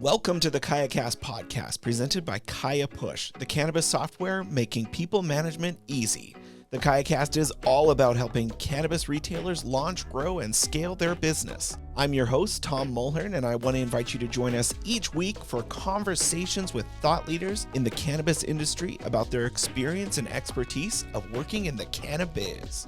Welcome to the KayaCast podcast, presented by Kaya Push, the cannabis software making people management easy. The KayaCast is all about helping cannabis retailers launch, grow, and scale their business. I'm your host, Tom Mulhern, and I want to invite you to join us each week for conversations with thought leaders in the cannabis industry about their experience and expertise of working in the cannabis.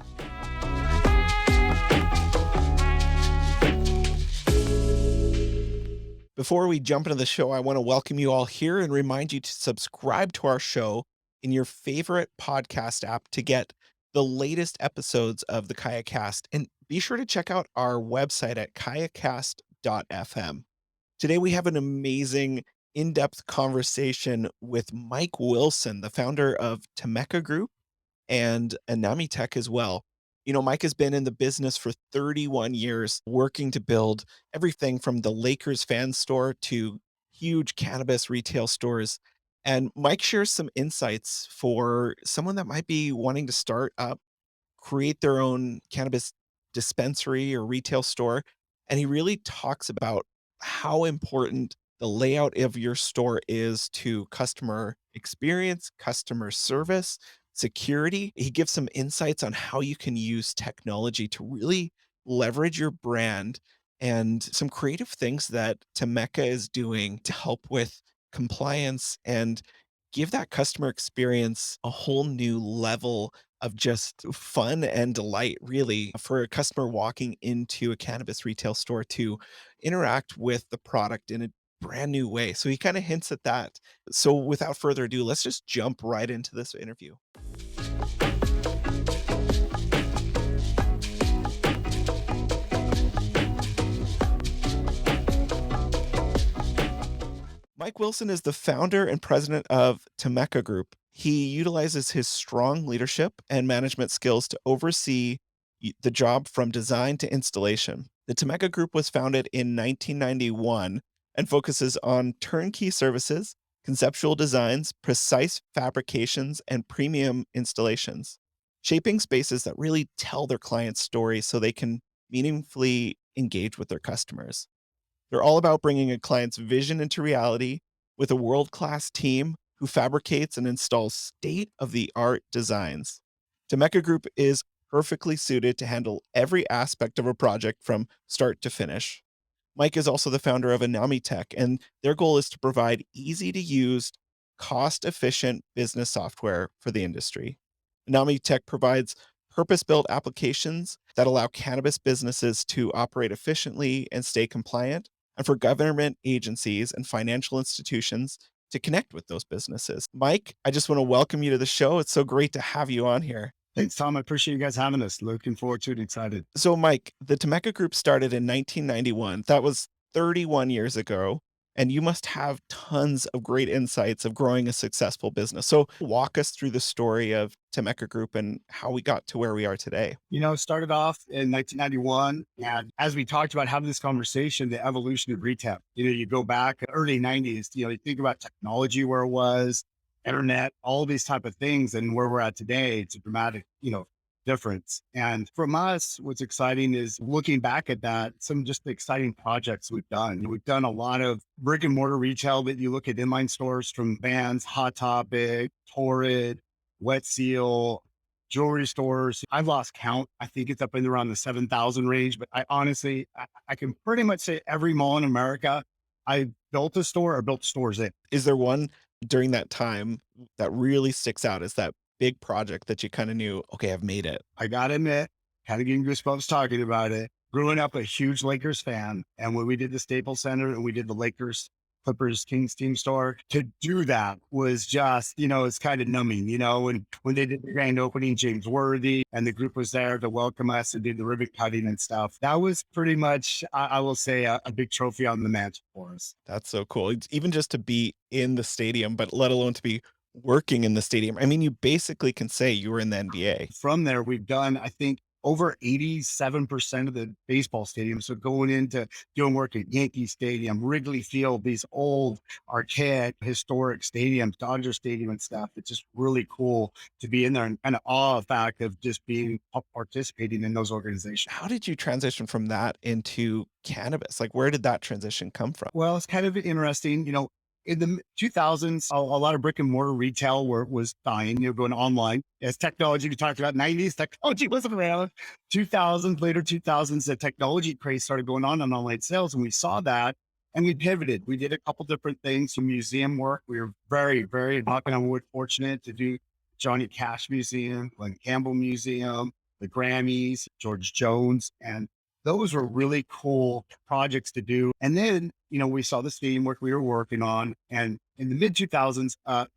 Before we jump into the show, I want to welcome you all here and remind you to subscribe to our show in your favorite podcast app to get the latest episodes of the KayaCast. And be sure to check out our website at kayacast.fm. Today, we have an amazing in-depth conversation with Mike Wilson, the founder of Temeka Group and AnamiTech as well. You know, Mike has been in the business for 31 years, working to build everything from the Lakers fan store to huge cannabis retail stores. And Mike shares some insights for someone that might be wanting to start up, create their own cannabis dispensary or retail store. And he really talks about how important the layout of your store is to customer experience, customer service, security. He gives some insights on how you can use technology to really leverage your brand and some creative things that Temeka is doing to help with compliance and give that customer experience a whole new level of just fun and delight, really, for a customer walking into a cannabis retail store to interact with the product in a brand new way. So he kind of hints at that. So without further ado, let's just jump right into this interview. Mike Wilson is the founder and president of Temeka Group. He utilizes his strong leadership and management skills to oversee the job from design to installation. The Temeka Group was founded in 1991 and focuses on turnkey services, conceptual designs, precise fabrications, and premium installations, shaping spaces that really tell their clients' stories so they can meaningfully engage with their customers. They're all about bringing a client's vision into reality with a world-class team who fabricates and installs state-of-the-art designs. Temeka Group is perfectly suited to handle every aspect of a project from start to finish. Mike is also the founder of AnamiTech, and their goal is to provide easy-to-use, cost-efficient business software for the industry. AnamiTech provides purpose-built applications that allow cannabis businesses to operate efficiently and stay compliant, and for government agencies and financial institutions to connect with those businesses. Mike, I just want to welcome you to the show. It's so great to have you on here. Thanks, Tom. I appreciate you guys having us. Looking forward to it. Excited. So, Mike, the Temeka Group started in 1991. That was 31 years ago. And you must have tons of great insights of growing a successful business. So, walk us through the story of Temeka Group and how we got to where we are today. Started off in 1991. And as we talked about having this conversation, the evolution of retail, you go back early 90s, you think about technology, where it was, internet, all these type of things, and where we're at today. It's a dramatic, difference. And from us, what's exciting is looking back at that, some just the exciting projects we've done. We've done a lot of brick and mortar retail that you look at inline stores from Vans, Hot Topic, Torrid, Wet Seal, jewelry stores. I've lost count. I think it's up in around the 7,000 range, but I honestly, I can pretty much say every mall in America, I built a store or built stores in. Is there one during that time that really sticks out? Is that big project that you kind of knew, okay, I've made it? I got to admit, kind of getting goosebumps talking about it. Growing up a huge Lakers fan. And when we did the Staples Center and we did the Lakers Clippers Kings team store, to do that was just, it's kind of numbing, when they did the grand opening, James Worthy and the group was there to welcome us and did the ribbon cutting and stuff. That was pretty much, I will say, a big trophy on the mantle for us. That's so cool. It's even just to be in the stadium, but let alone to be working in the stadium. I mean, you basically can say you were in the NBA. From there, we've done, I think, over 87% of the baseball stadiums. So going into doing work at Yankee Stadium, Wrigley Field, these old archaic historic stadiums, Dodger Stadium and stuff. It's just really cool to be in there and kind of awe of fact of just being participating in those organizations. How did you transition from that into cannabis? Like, where did that transition come from? Well, it's kind of interesting. In the 2000s, a lot of brick and mortar retail was dying, going online. As technology, we talked about 90s, technology wasn't around. 2000s, later 2000s, the technology craze started going on online sales. And we saw that and we pivoted. We did a couple different things, some museum work. We were very, very, knocking on wood, fortunate to do Johnny Cash Museum, Glenn Campbell Museum, the Grammys, George Jones. And those were really cool projects to do. And then, we saw the stadium work we were working on. And in the mid 2000s, a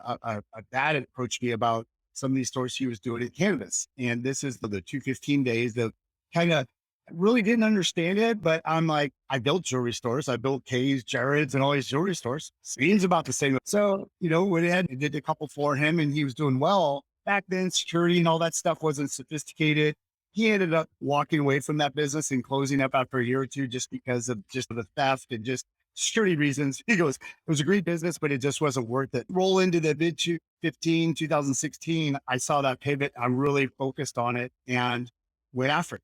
dad had approached me about some of these stores he was doing in cannabis. And this is the 215 days that kind of really didn't understand it. But I'm like, I built jewelry stores. I built K's, Jared's, and all these jewelry stores. Seems about the same. So, went ahead and did a couple for him and he was doing well. Back then, security and all that stuff wasn't sophisticated. He ended up walking away from that business and closing up after a year or two just because of just the theft and just security reasons. He goes, it was a great business, but it just wasn't worth it. Roll into the mid 2016, I saw that pivot. I'm really focused on it and went after it.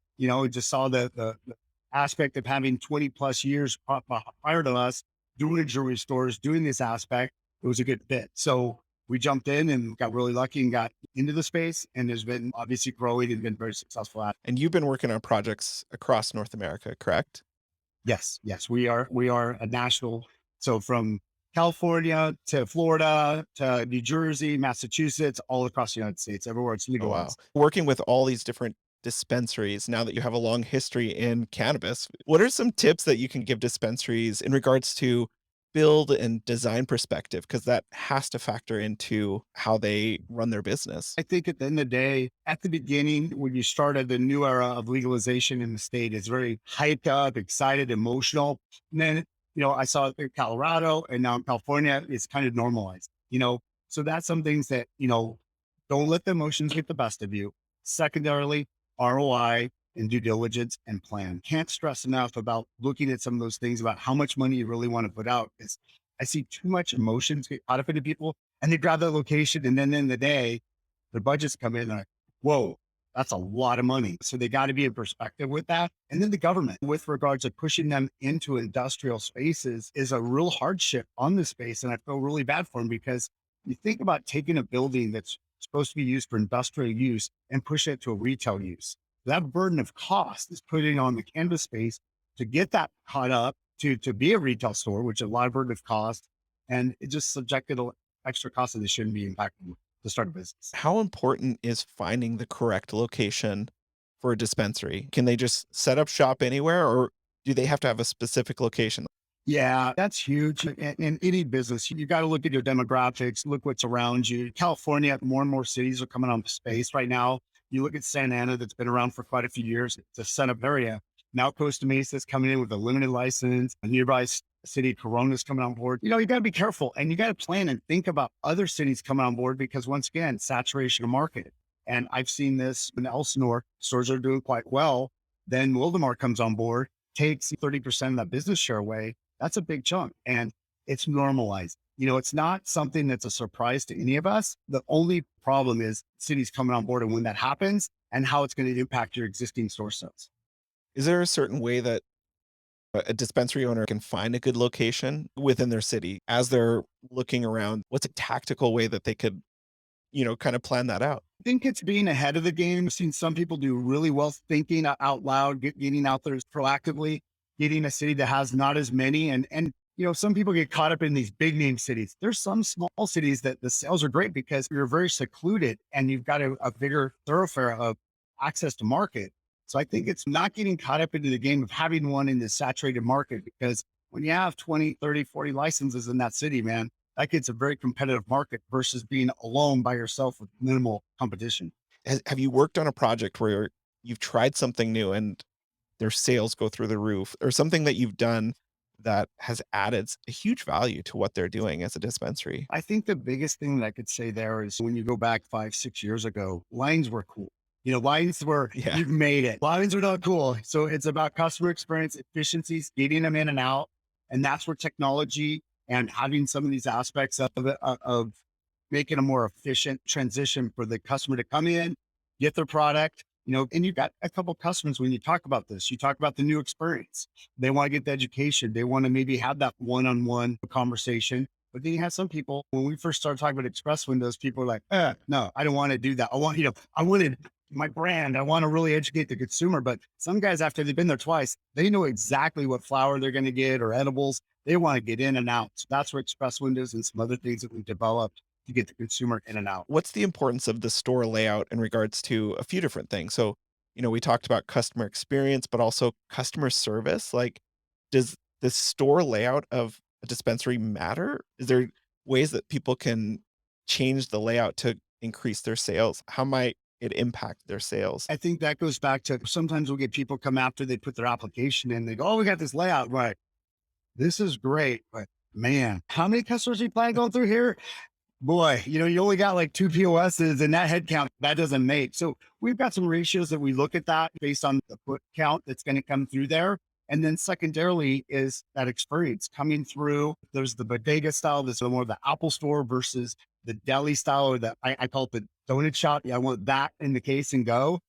Just saw the aspect of having 20 plus years prior to us doing jewelry stores, doing this aspect. It was a good fit. So we jumped in and got really lucky and got into the space and has been obviously growing and been very successful at it. And you've been working on projects across North America, correct? Yes, yes, we are a national. So from California to Florida to New Jersey, Massachusetts, all across the United States, everywhere it's Oh, wow. legalized. Working with all these different dispensaries, now that you have a long history in cannabis, what are some tips that you can give dispensaries in regards to build and design perspective? Because that has to factor into how they run their business. I think at the end of the day, at the beginning, when you started the new era of legalization in the state, it's very hyped up, excited, emotional. And then, I saw it in Colorado and now in California, it's kind of normalized. So that's some things that, don't let the emotions get the best of you. Secondarily, ROI and due diligence and plan. Can't stress enough about looking at some of those things about how much money you really want to put out. Because I see too much emotions get caught up into people and they grab that location. And then in the day, the budgets come in and like, whoa, that's a lot of money. So they got to be in perspective with that. And then the government, with regards to pushing them into industrial spaces, is a real hardship on this space. And I feel really bad for them because you think about taking a building that's supposed to be used for industrial use and push it to a retail use. That burden of cost is putting on the cannabis space to get that caught up to be a retail store, which is a lot of burden of cost. And it just subjected to extra costs that they shouldn't be impacting to start a business. How important is finding the correct location for a dispensary? Can they just set up shop anywhere or do they have to have a specific location? Yeah, that's huge. In any business, you got to look at your demographics, look what's around you. California, more and more cities are coming on the space right now. You look at Santa Ana, that's been around for quite a few years. It's a setup area. Now Costa Mesa is coming in with a limited license. A nearby city, Corona, is coming on board. You got to be careful and you got to plan and think about other cities coming on board because once again, saturation of market. And I've seen this in Elsinore, stores are doing quite well. Then Wildemar comes on board, takes 30% of that business share away. That's a big chunk and it's normalized. It's not something that's a surprise to any of us. The only problem is cities coming on board and when that happens and how it's going to impact your existing store sales. Is there a certain way that a dispensary owner can find a good location within their city as they're looking around? What's a tactical way that they could, kind of plan that out? I think it's being ahead of the game. I've seen some people do really well thinking out loud, getting out there proactively, getting a city that has not as many. And some people get caught up in these big name cities. There's some small cities that the sales are great because you're very secluded and you've got a bigger thoroughfare of access to market. So I think it's not getting caught up into the game of having one in this saturated market because when you have 20, 30, 40 licenses in that city, man, that gets a very competitive market versus being alone by yourself with minimal competition. Have you worked on a project where you've tried something new and their sales go through the roof or something that you've done that has added a huge value to what they're doing as a dispensary? I think the biggest thing that I could say there is when you go back 5, 6 years ago, lines were cool. Lines where Yeah. you've made it. Lines are not cool. So it's about customer experience, efficiencies, getting them in and out. And that's where technology and having some of these aspects of it, of making a more efficient transition for the customer to come in, get their product, and you've got a couple customers when you talk about this, you talk about the new experience. They want to get the education. They want to maybe have that one-on-one conversation. But then you have some people, when we first started talking about express windows, people are like, no, I don't want to do that. I wanted my brand. I want to really educate the consumer. But some guys, after they've been there twice, they know exactly what flower they're going to get or edibles. They want to get in and out. So that's where express windows and some other things that we've developed to get the consumer in and out. What's the importance of the store layout in regards to a few different things? So, we talked about customer experience, but also customer service. Like, does the store layout of a dispensary matter? Is there ways that people can change the layout to increase their sales? How might it impact their sales? I think that goes back to sometimes we'll get people come after they put their application in. They go, oh, we got this layout. Right. This is great. But man, how many customers you plan going through here? Boy, you only got like two POSs and that head count, that doesn't make. So we've got some ratios that we look at that based on the foot count that's going to come through there. And then secondarily is that experience coming through. There's the bodega style, there's more of the Apple store versus the deli style, or the I call it the donut shop. Yeah, I want that in the case and go.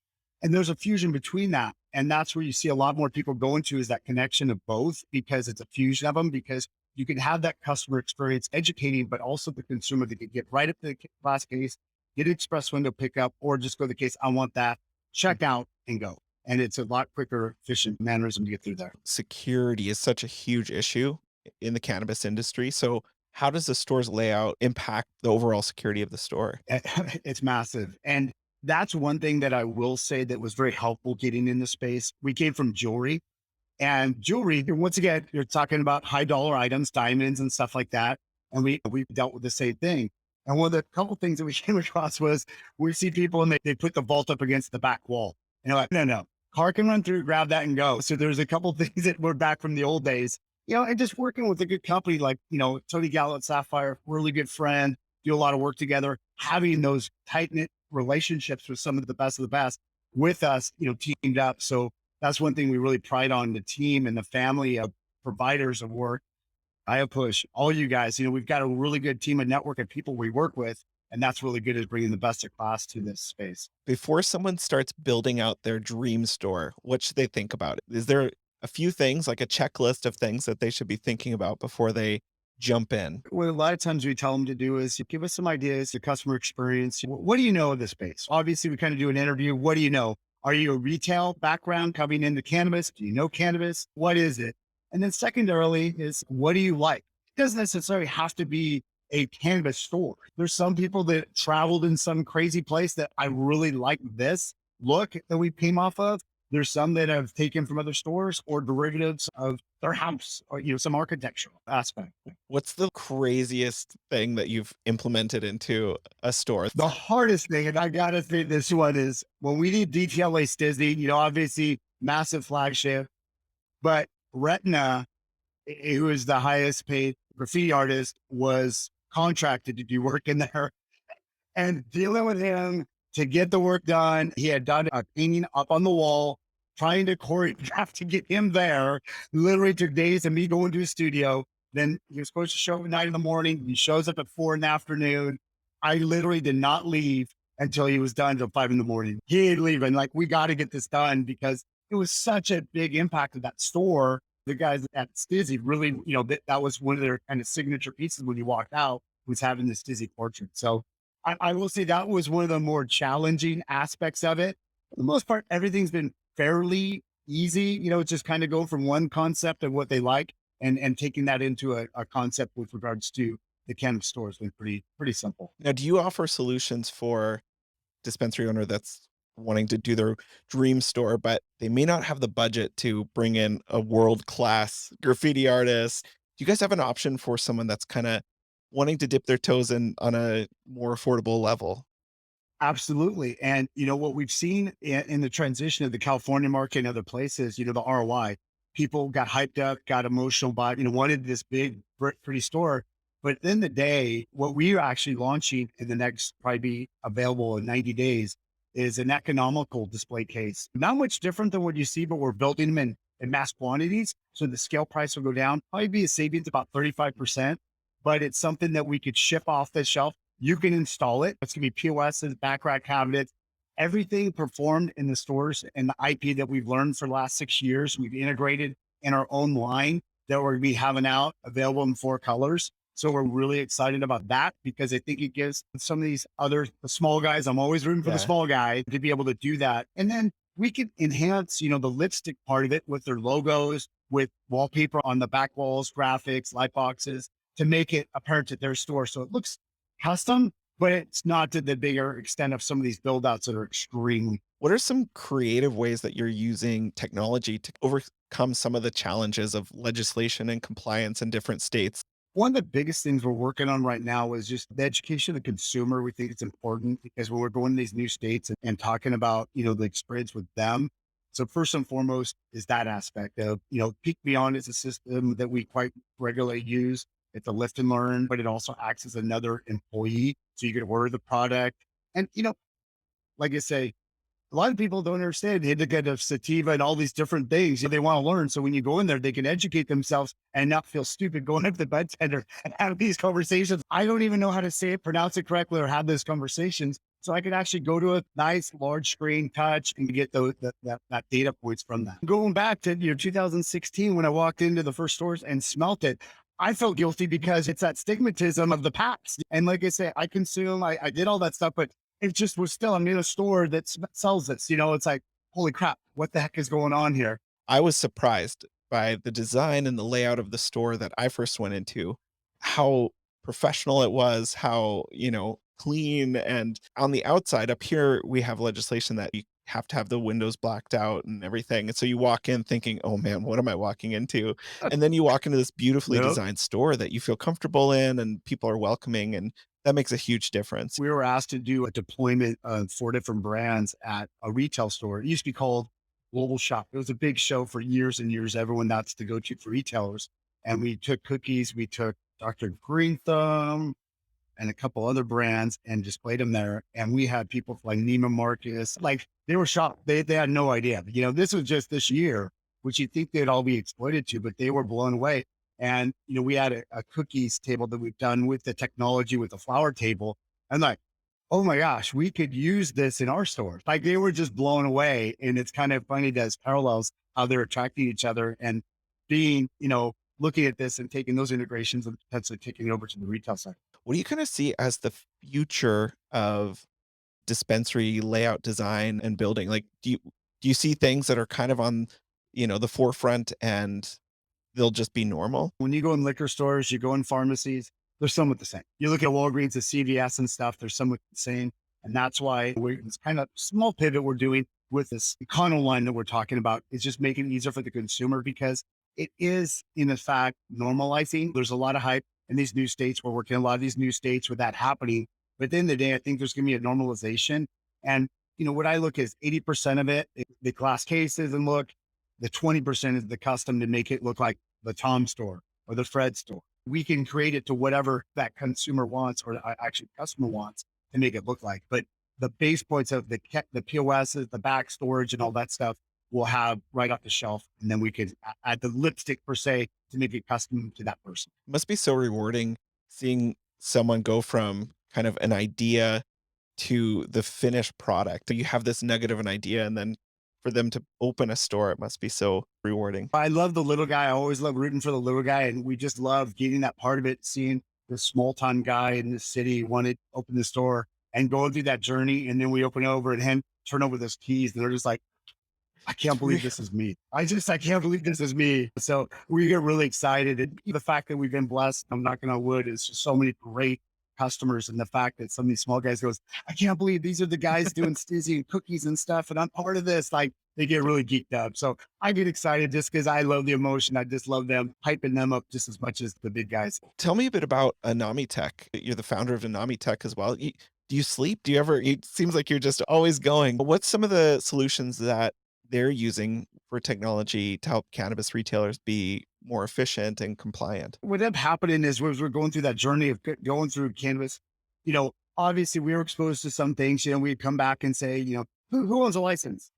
And there's a fusion between that. And that's where you see a lot more people going to, is that connection of both, because it's a fusion of them, because you can have that customer experience educating, but also the consumer that can get right up to the glass case, get express window pickup, or just go to the case. I want that, check out and go. And it's a lot quicker, efficient mannerism to get through there. Security is such a huge issue in the cannabis industry. So, how does the store's layout impact the overall security of the store? It's massive. And that's one thing that I will say that was very helpful getting in the space. We came from jewelry. And jewelry, once again, you're talking about high dollar items, diamonds and stuff like that. And we dealt with the same thing. And one of the couple things that we came across was we see people and they put the vault up against the back wall. And you're like, no, no, car can run through, grab that and go. So there's a couple things that were back from the old days, and just working with a good company like, Tony Gallo Sapphire, really good friend, do a lot of work together, having those tight knit relationships with some of the best with us, teamed up. So that's one thing we really pride on, the team and the family of providers of work. I push all you guys. We've got a really good team and network of people we work with, and that's really good at bringing the best of class to this space. Before someone starts building out their dream store, what should they think about? Is there a few things, like a checklist of things that they should be thinking about before they jump in? What a lot of times we tell them to do is give us some ideas, the customer experience. What do you know of the space? Obviously, we kind of do an interview. What do you know? Are you a retail background coming into cannabis? Do you know cannabis? What is it? And then secondarily is, what do you like? It doesn't necessarily have to be a cannabis store. There's some people that traveled in some crazy place that I really like this look that we came off of. There's some that have taken from other stores or derivatives of their house, or some architectural aspect. What's the craziest thing that you've implemented into a store? The hardest thing, and I gotta say this one, is when we did DTLA Disney, obviously massive flagship, but Retina, who is the highest paid graffiti artist, was contracted to do work in there, and dealing with him to get the work done. He had done a painting up on the wall, trying to choreograph to get him there. Literally took days of me going to his studio. Then he was supposed to show up at 9 in the morning. He shows up at 4 in the afternoon. I literally did not leave until he was done until 5 in the morning. He ain't leaving. Like, we got to get this done because it was such a big impact of that store. The guys at Stizzy really, that was one of their kind of signature pieces when you walked out, was having this Stizzy portrait. So I will say that was one of the more challenging aspects of it. For the most part, everything's been fairly easy. It's just kind of go from one concept of what they like and taking that into a concept with regards to the cannabis store has been pretty simple. Now, do you offer solutions for dispensary owner that's wanting to do their dream store, but they may not have the budget to bring in a world-class graffiti artist? Do you guys have an option for someone that's kinda wanting to dip their toes in on a more affordable level? Absolutely. And what we've seen in the transition of the California market and other places, the ROI, people got hyped up, got emotional about, wanted this big, pretty store. But at the end of the day, what we are actually launching in the next, probably be available in 90 days, is an economical display case. Not much different than what you see, but we're building them in mass quantities. So the scale price will go down, probably be a savings about 35%, but it's something that we could ship off the shelf. You can install it. It's going to be POSs, back rack cabinets, everything performed in the stores and the IP that we've learned for the last 6 years. We've integrated in our own line that we're going to be having out available in 4 colors. So we're really excited about that because I think it gives some of these other the small guys. I'm always rooting for the Yeah. small guy to be able to do that. And then we could enhance, the lipstick part of it with their logos, with wallpaper on the back walls, graphics, light boxes to make it apparent to their store. So it looks custom, but it's not to the bigger extent of some of these build outs that are extremely. What are some creative ways that you're using technology to overcome some of the challenges of legislation and compliance in different states? One of the biggest things we're working on right now is just the education of the consumer. We think it's important because when we're going to these new states and talking about, the experience with them. So first and foremost is that aspect of, Peak Beyond is a system that we quite regularly use. It's a lift and learn, but it also acts as another employee. So you can order the product. And, like I say, a lot of people don't understand the indica of sativa and all these different things they want to learn. So when you go in there, they can educate themselves and not feel stupid going up to the bartender and have these conversations. I don't even know how to say it, pronounce it correctly, or have those conversations. So I could actually go to a nice large screen touch and get that data points from that. Going back to 2016, when I walked into the first stores and smelt it, I felt guilty because it's that stigmatism of the past. And like I say, I consume, I did all that stuff, but it just was still, I'm in a store that sells this, it's like, holy crap, what the heck is going on here? I was surprised by the design and the layout of the store that I first went into, how professional it was, how, clean. And on the outside up here, we have legislation that you have to have the windows blacked out and everything. And so you walk in thinking, oh man, what am I walking into? And then you walk into this beautifully No, designed store that you feel comfortable in and people are welcoming. And that makes a huge difference. we were asked to do a deployment of 4 different brands at a retail store. It used to be called Global Shop. It was a big show for years and years. Everyone that's the go-to for retailers. And we took cookies, we took Dr. Green Thumb, and a couple other brands and displayed them there. And we had people like Neiman Marcus, like they were shocked. They had no idea. This was just this year, which you'd think they'd all be exploited to, but they were blown away. And, we had a cookies table that we've done with the technology with the flower table. And like, oh my gosh, we could use this in our stores. Like they were just blown away. And it's kind of funny that parallels how they're attracting each other and being, looking at this and taking those integrations and potentially taking it over to the retail side. What do you kind of see as the future of dispensary layout design and building? Like, do you see things that are kind of on, the forefront and they'll just be normal? When you go in liquor stores, you go in pharmacies, they're somewhat the same. You look at Walgreens, the CVS and stuff, they're somewhat the same. And that's why it's kind of small pivot we're doing with this econo line that we're talking about is just making it easier for the consumer because it is in fact normalizing. There's a lot of hype in these new states. We're working in a lot of these new states with that happening. But at the end of the day, I think there's going to be a normalization. And, what I look is 80% of it, the glass cases and look, the 20% is the custom to make it look like the Tom store or the Fred store. We can create it to whatever that consumer wants or actually customer wants to make it look like. But the base points of the POSs, the back storage and all that stuff we'll have right off the shelf. And then we could add the lipstick per se to make it custom to that person. Must be so rewarding seeing someone go from kind of an idea to the finished product. You have this nugget of an idea, and then for them to open a store, it must be so rewarding. I love the little guy. I always love rooting for the little guy. And we just love getting that part of it, seeing this small time guy in the city wanted to open the store and going through that journey. And then we open over and turn over those keys. And they're just like, I can't believe this is me. I can't believe this is me. So we get really excited. And the fact that we've been blessed, I'm knocking on wood, is just so many great customers. And the fact that some of these small guys goes, I can't believe these are the guys doing stizzy and cookies and stuff. And I'm part of this. Like they get really geeked up. So I get excited just because I love the emotion. I just love them hyping them up just as much as the big guys. Tell me a bit about AnamiTech. You're the founder of AnamiTech as well. Do you sleep? Do you ever it seems like you're just always going. What's some of the solutions that they're using for technology to help cannabis retailers be more efficient and compliant? What ended up happening is as we're going through that journey of going through cannabis, obviously we were exposed to some things, we'd come back and say, who owns a license?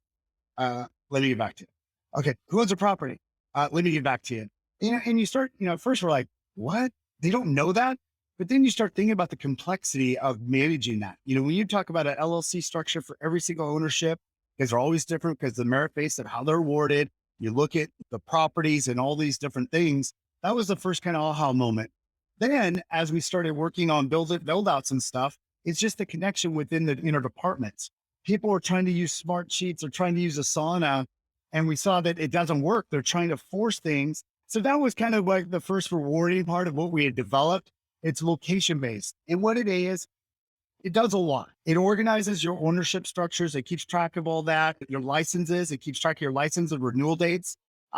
Let me get back to you. Okay. Who owns a property? Let me get back to you. And you start, at first we're like, what? They don't know that. But then you start thinking about the complexity of managing that. When you talk about an LLC structure for every single ownership, because they're always different because the merit base of how they're awarded, you look at the properties and all these different things. That was the first kind of aha moment. Then as we started working on build outs and stuff, it's just the connection within the departments. People are trying to use smart sheets or trying to use Asana, and we saw that it doesn't work. They're trying to force things. So that was kind of like the first rewarding part of what we had developed. It's location based. And what it is, it does a lot. It organizes your ownership structures. It keeps track of all that. Your licenses, it keeps track of your license and renewal dates.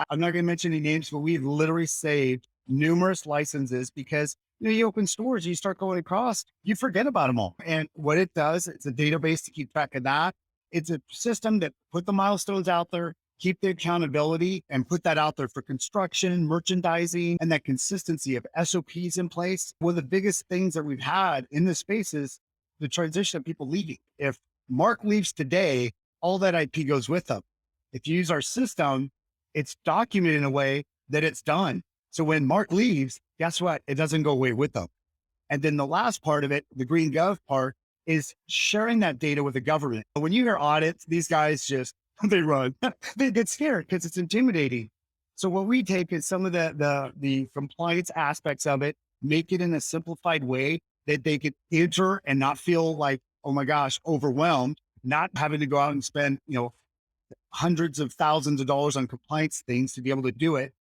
I'm not going to mention any names, but we've literally saved numerous licenses because you open stores, you start going across, you forget about them all. And what it does, it's a database to keep track of that. It's a system that put the milestones out there, keep the accountability, and put that out there for construction, merchandising, and that consistency of SOPs in place. One of the biggest things that we've had in this space is the transition of people leaving. If Mark leaves today, all that IP goes with them. If you use our system, it's documented in a way that it's done. So when Mark leaves, guess what? It doesn't go away with them. And then the last part of it, the green gov part, is sharing that data with the government. When you hear audits, these guys just, they run. They get scared because it's intimidating. So what we take is some of the compliance aspects of it, make it in a simplified way that they could enter and not feel like, oh my gosh, overwhelmed, not having to go out and spend, hundreds of thousands of dollars on compliance things to be able to do it.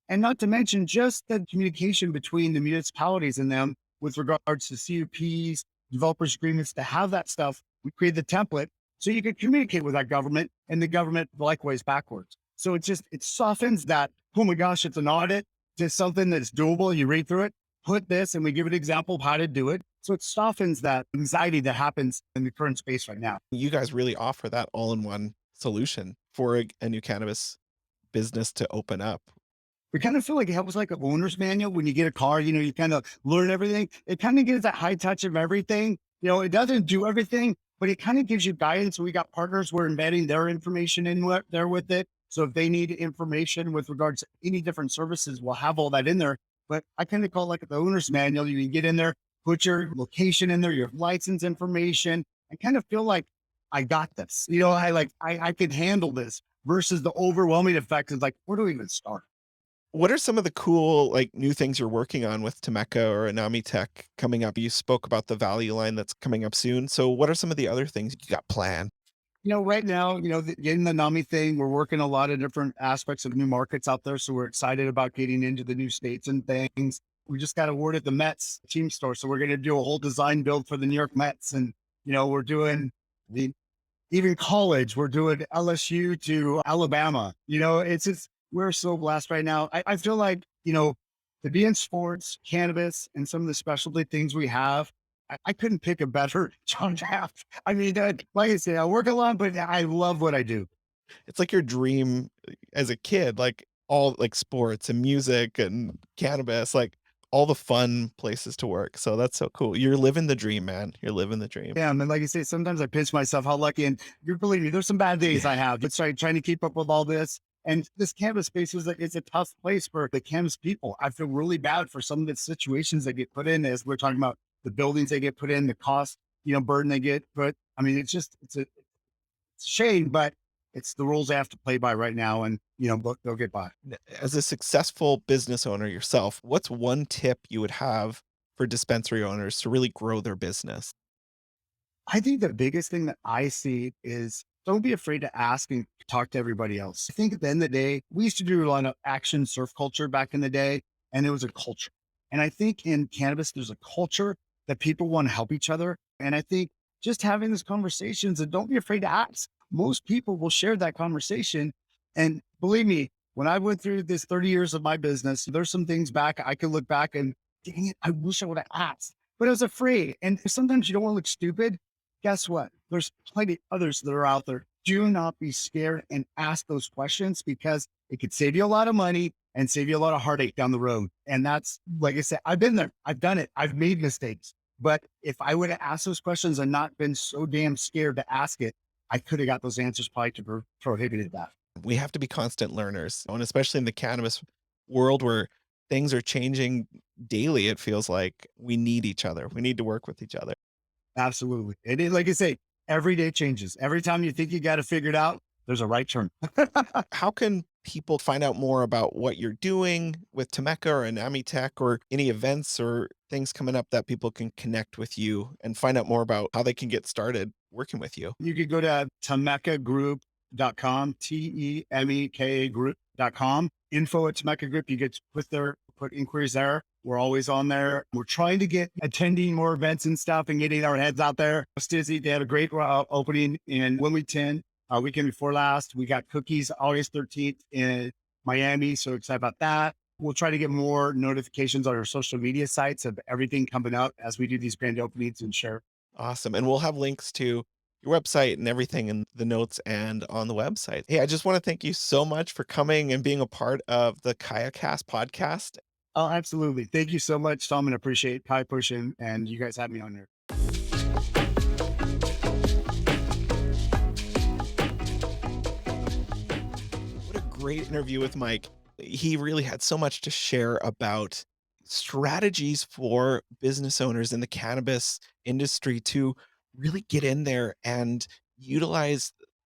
And not to mention just the communication between the municipalities and them with regards to CUPs, developers agreements, to have that stuff. We create the template so you can communicate with that government and the government likewise backwards. So it softens that, oh my gosh, it's an audit, to something that's doable. You read through it, put this, and we give an example of how to do it. So it softens that anxiety that happens in the current space right now. You guys really offer that all-in-one solution for a new cannabis business to open up. We kind of feel like it helps like an owner's manual. When you get a car, you kind of learn everything. It kind of gives that high touch of everything. It doesn't do everything, but it kind of gives you guidance. We got partners, we're embedding their information in there with it. So if they need information with regards to any different services, we'll have all that in there. But I kind of call it like the owner's manual. You can get in there, put your location in there, your license information, and kind of feel like I got this. I could handle this versus the overwhelming effect is like, where do we even start? What are some of the cool, like, new things you're working on with Temeka or AnamiTech coming up? You spoke about the value line that's coming up soon. So what are some of the other things you got planned? Right now, getting the NAMI thing, we're working a lot of different aspects of new markets out there. So we're excited about getting into the new states and things. We just got awarded the Mets team store. So we're going to do a whole design build for the New York Mets. And, we're doing even college, we're doing LSU to Alabama. It's just, we're so blessed right now. I feel like, to be in sports, cannabis, and some of the specialty things we have, I couldn't pick a better job to have. I mean, like I said, I work a lot, but I love what I do. It's like your dream as a kid, like all like sports and music and cannabis, like all the fun places to work. So that's so cool. You're living the dream, man. You're living the dream. Yeah, and like I say, sometimes I pinch myself how lucky, and you believe me, there's some bad days I Yeah. have. But trying to keep up with all this. And this cannabis space is it's a tough place for the cannabis people. I feel really bad for some of the situations they get put in, as we're talking about the buildings they get put in, the cost, burden they get put. I mean, it's a shame, but it's the rules they have to play by right now, and they'll get by. As a successful business owner yourself, what's one tip you would have for dispensary owners to really grow their business? I think the biggest thing that I see is don't be afraid to ask and talk to everybody else. I think at the end of the day, we used to do a lot of action surf culture back in the day, and it was a culture. And I think in cannabis, there's a culture that people want to help each other. And I think just having these conversations, and don't be afraid to ask. Most people will share that conversation. And believe me, when I went through this 30 years of my business, there's some things back I could look back and dang it, I wish I would have asked, but I was afraid. And sometimes you don't want to look stupid. Guess what? There's plenty others that are out there. Do not be scared and ask those questions, because it could save you a lot of money and save you a lot of heartache down the road. And that's, like I said, I've been there. I've done it. I've made mistakes. But if I would have asked those questions and not been so damn scared to ask it, I could have got those answers probably to prohibited that. We have to be constant learners, and especially in the cannabis world where things are changing daily, it feels like we need each other. We need to work with each other. Absolutely. It is like I say, every day changes. Every time you think you got it figured out, there's a right turn. How can people find out more about what you're doing with Temeka or AnamiTech, or any events or things coming up that people can connect with you and find out more about how they can get started working with you? You could go to temekagroup.com, Temeka group.com, info at Temeka Group. You get to put inquiries there. We're always on there. We're trying to get attending more events and stuff and getting our heads out there. Stizzy, they had a great opening in Wilmington weekend before last. We got cookies August 13th in Miami. So excited about that. We'll try to get more notifications on our social media sites of everything coming up as we do these grand openings and share. Awesome. And we'll have links to your website and everything in the notes and on the website. Hey, I just want to thank you so much for coming and being a part of the KayaCast podcast. Oh, absolutely. Thank you so much, Tom, and appreciate Kai pushing and you guys have me on there. What a great interview with Mike. He really had so much to share about strategies for business owners in the cannabis industry to really get in there and utilize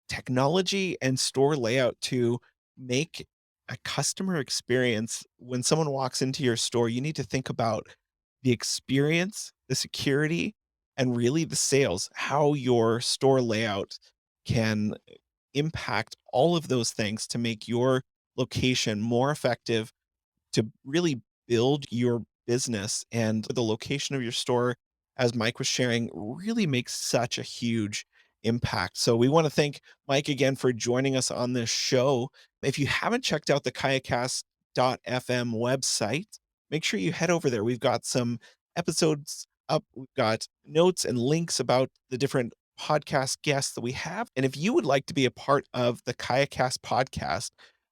technology and store layout to make a customer experience. When someone walks into your store, you need to think about the experience, the security, and really the sales, how your store layout can impact all of those things to make your location more effective, to really build your business. And the location of your store, as Mike was sharing, really makes such a huge impact. So we want to thank Mike again for joining us on this show. If you haven't checked out the kayacast.fm website, make sure you head over there. We've got some episodes up. We've got notes and links about the different podcast guests that we have. And if you would like to be a part of the KayaCast podcast,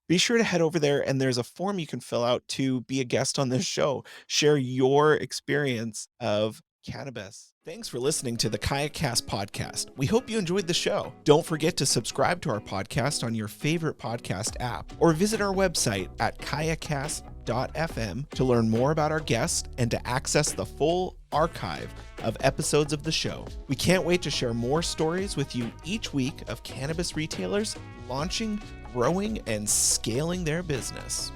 be sure to head over there, and there's a form you can fill out to be a guest on this show. Share your experience of cannabis. Thanks for listening to the KayaCast podcast. We hope you enjoyed the show. Don't forget to subscribe to our podcast on your favorite podcast app, or visit our website at kayacast.fm to learn more about our guests and to access the full archive of episodes of the show. We can't wait to share more stories with you each week of cannabis retailers launching, growing, and scaling their business.